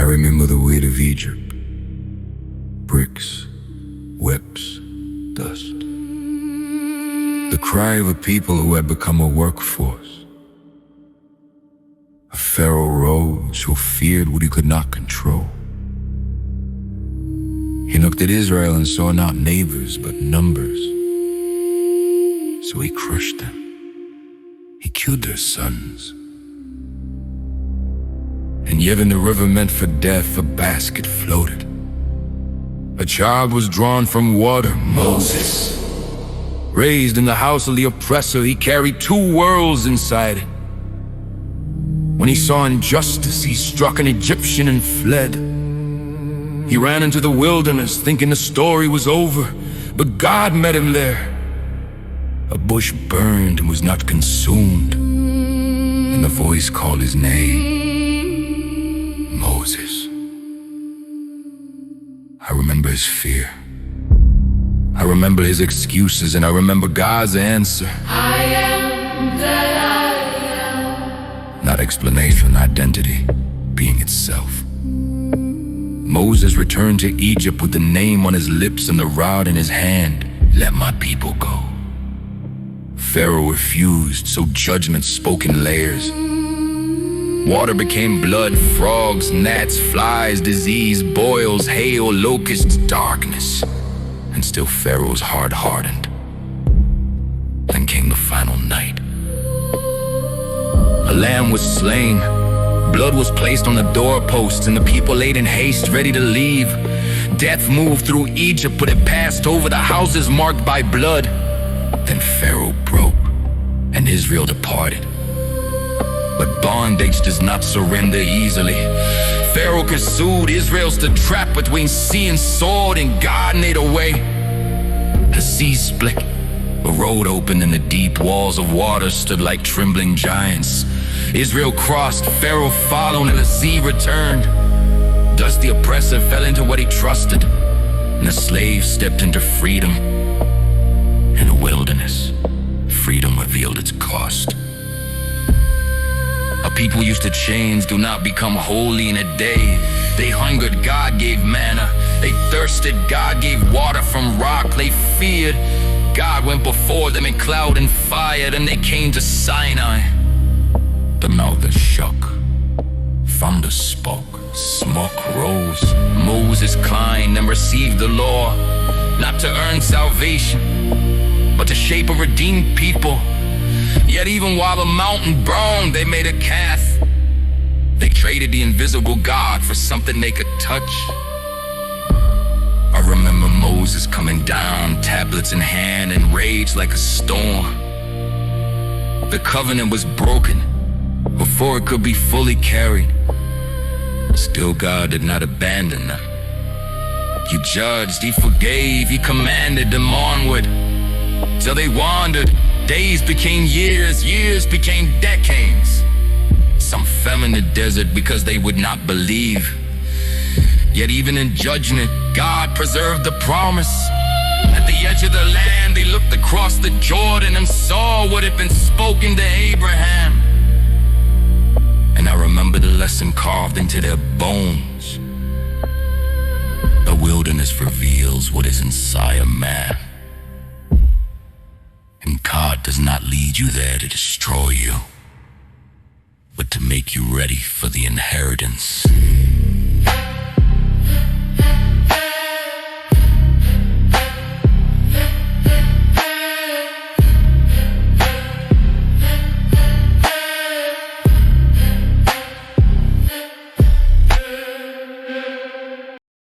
remember the weight of Egypt. Bricks, whips, dust. The cry of a people who had become a workforce. A pharaoh rose who feared what he could not control. He looked at Israel and saw not neighbors but numbers. So he crushed them. He killed their sons. And yet in the river meant for death, a basket floated. A child was drawn from water, Moses. Raised in the house of the oppressor, he carried 2 worlds inside it. When he saw injustice, he struck an Egyptian and fled. He ran into the wilderness, thinking the story was over, but God met him there. A bush burned and was not consumed, and the voice called his name, Moses. I remember his fear. I remember his excuses, and I remember God's answer. I am that I am. Not explanation, identity, being itself. Moses returned to Egypt with the name on his lips and the rod in his hand. Let my people go. Pharaoh refused, so judgment spoke in layers. Water became blood, frogs, gnats, flies, disease, boils, hail, locusts, darkness. And still Pharaoh's heart hardened. Then came the final night. A lamb was slain. Blood was placed on the doorposts, and the people ate in haste, ready to leave. Death moved through Egypt, but it passed over the houses marked by blood. Then Pharaoh broke, and Israel departed. But bondage does not surrender easily. Pharaoh pursued, Israel stood trapped between sea and sword, and God made a way. The sea split, a road opened, and the deep walls of water stood like trembling giants. Israel crossed, Pharaoh followed, and the sea returned. Thus the oppressor fell into what he trusted, and the slave stepped into freedom. In the wilderness, freedom revealed its cost. A people used to chains do not become holy in a day. They hungered, God gave manna. They thirsted, God gave water from rock. They feared, God went before them in cloud and fire. Then they came to Sinai. The mountain shook, thunder spoke, smoke rose. Moses climbed and received the law, not to earn salvation, but to shape a redeemed people. Yet even while the mountain burned, they made a calf. They traded the invisible God for something they could touch. I remember Moses coming down, tablets in hand, and rage like a storm. The covenant was broken before it could be fully carried. Still, God did not abandon them. He judged, he forgave, he commanded them onward. Till they wandered, days became years, years became decades. Some fell in the desert because they would not believe. Yet even in judgment, God preserved the promise. At the edge of the land, they looked across the Jordan and saw what had been spoken to Abraham. And I remember the lesson carved into their bones. The wilderness reveals what is inside a man. And God does not lead you there to destroy you, but to make you ready for the inheritance.